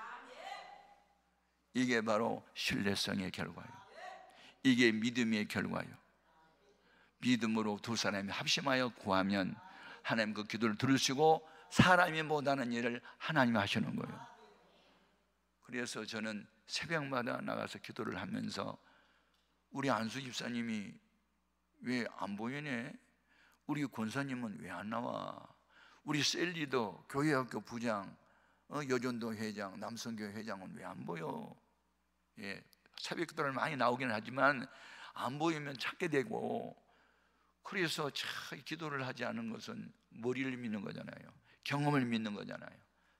Speaker 2: 이게 바로 신뢰성의 결과예요. 이게 믿음의 결과예요. 믿음으로 두 사람이 합심하여 구하면 하나님 그 기도를 들으시고 사람이 못하는 일을 하나님이 하시는 거예요. 그래서 저는 새벽마다 나가서 기도를 하면서 우리 안수 집사님이 왜 안 보이네? 우리 권사님은 왜 안 나와? 우리 셀리더, 교회학교 부장, 여전도 회장, 남성교회 회장은 왜 안 보여? 예, 새벽 기도를 많이 나오긴 하지만 안 보이면 찾게 되고, 그래서 기도를 하지 않은 것은 머리를 믿는 거잖아요. 경험을 믿는 거잖아요.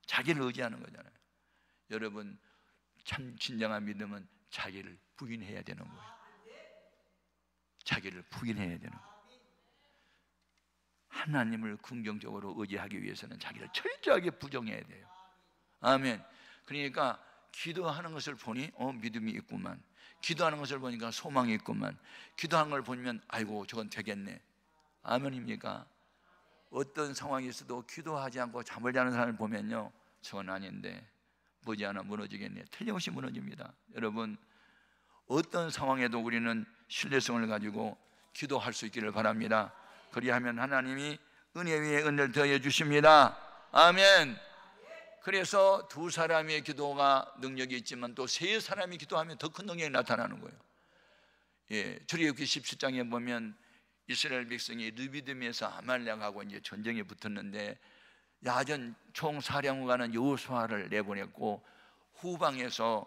Speaker 2: 자기를 의지하는 거잖아요. 여러분, 참 진정한 믿음은 자기를 부인해야 되는 거예요. 자기를 부인해야 되는 거예요. 하나님을 긍정적으로 의지하기 위해서는 자기를 철저하게 부정해야 돼요. 아멘. 그러니까 기도하는 것을 보니 믿음이 있구만, 기도하는 것을 보니까 소망이 있구만, 기도하는 걸 보면 아이고 저건 되겠네. 아멘입니까? 어떤 상황이 있어도 기도하지 않고 잠을 자는 사람을 보면요, 저건 아닌데 머지않아 무너지겠네. 틀림없이 무너집니다. 여러분, 어떤 상황에도 우리는 신뢰성을 가지고 기도할 수 있기를 바랍니다. 그리하면 하나님이 은혜 위에 은혜를 더해 주십니다. 아멘. 그래서 두 사람의 기도가 능력이 있지만 또 세 사람이 기도하면 더 큰 능력이 나타나는 거예요. 예, 출애굽기 17장에 보면 이스라엘 백성이 르비딤에서 아말렉하고 이제 전쟁에 붙었는데 야전 총사령관은 여호수아를 내보냈고 후방에서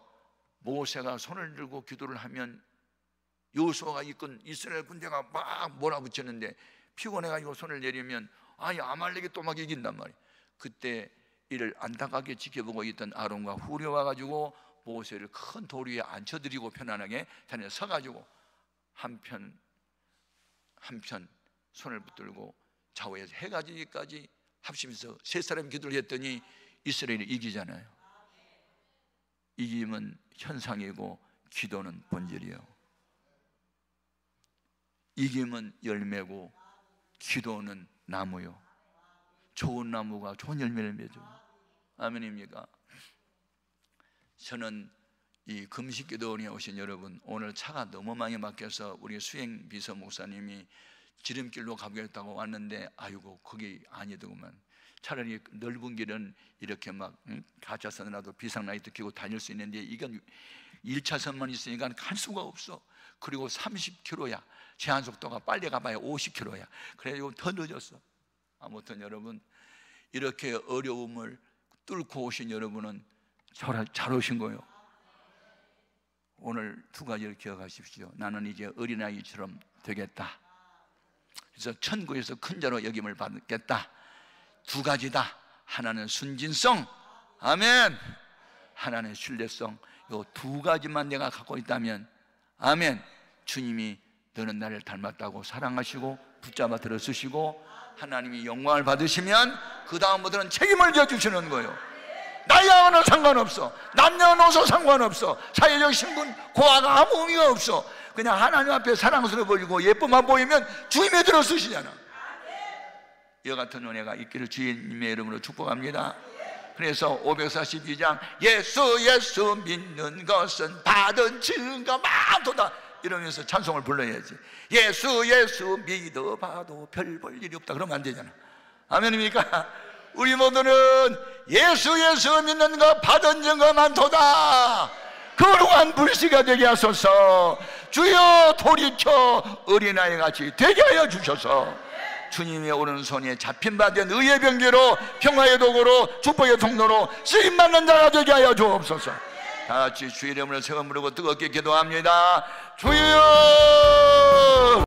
Speaker 2: 모세가 손을 들고 기도를 하면 여호수아가 이끈 이스라엘 군대가 막 몰아붙였는데 피곤해가지고 손을 내리면 아말렉이 또 막 이긴단 말이에요. 그때 이를 안타깝게 지켜보고 있던 아론과 훌이 와가지고 모세를 큰 돌 위에 앉혀드리고 편안하게 자리에 서가지고 한편 손을 붙들고 좌우에서 해가 지기까지 합심해서 세 사람이 기도를 했더니 이스라엘이 이기잖아요. 이김은 현상이고 기도는 본질이에요. 이김은 열매고 기도는 나무요. 좋은 나무가 좋은 열매를 맺어요. 아멘입니까? 저는 이 금식기도원에 오신 여러분, 오늘 차가 너무 많이 막혀서 우리 수행 비서 목사님이 지름길로 가보겠다고 왔는데 아이고 거기 아니더구만. 차라리 넓은 길은 이렇게 막 가짜선이라도 비상라이트 켜고 다닐 수 있는데 이건 1차선만 있으니까 갈 수가 없어. 그리고 30km야. 제한속도가 빨리 가봐야 50km야. 그래가지고 더 늦었어. 아무튼 여러분, 이렇게 어려움을 뚫고 오신 여러분은 잘 오신 거예요. 오늘 두 가지를 기억하십시오. 나는 이제 어린아이처럼 되겠다. 그래서 천국에서 큰 자로 여김을 받겠다. 두 가지다. 하나는 순진성, 아멘. 하나는 신뢰성. 이 두 가지만 내가 갖고 있다면, 아멘, 주님이 너는 나를 닮았다고 사랑하시고 붙잡아 들어쓰시고 하나님이 영광을 받으시면 그 다음부터는 책임을 져주시는 거예요. 나이와는 상관없어. 남녀노소 상관없어. 사회적 신분, 고아가 아무 의미가 없어. 그냥 하나님 앞에 사랑스러워 보이고 예쁨만 보이면 주님이 들어쓰시잖아. 이와 같은 은혜가 있기를 주님의 이름으로 축복합니다. 그래서 542장 예수 믿는 것은 받은 증거 많도다 이러면서 찬송을 불러야지. 예수 믿어봐도 별 볼 일이 없다 그러면 안 되잖아. 아멘입니까? 우리 모두는 예수 믿는 것 받은 증거 많도다. 거룩한 불씨가 되게 하소서. 주여 돌이켜 어린아이 같이 되게 하여 주셔서 주님의 오른손에 잡힌 바 된 의의 병기로 평화의 도구로 축복의 통로로 쓰임받는 자가 되게 하여 주옵소서. 다 같이 주의 이름을 세워 부르고 뜨겁게 기도합니다. 주여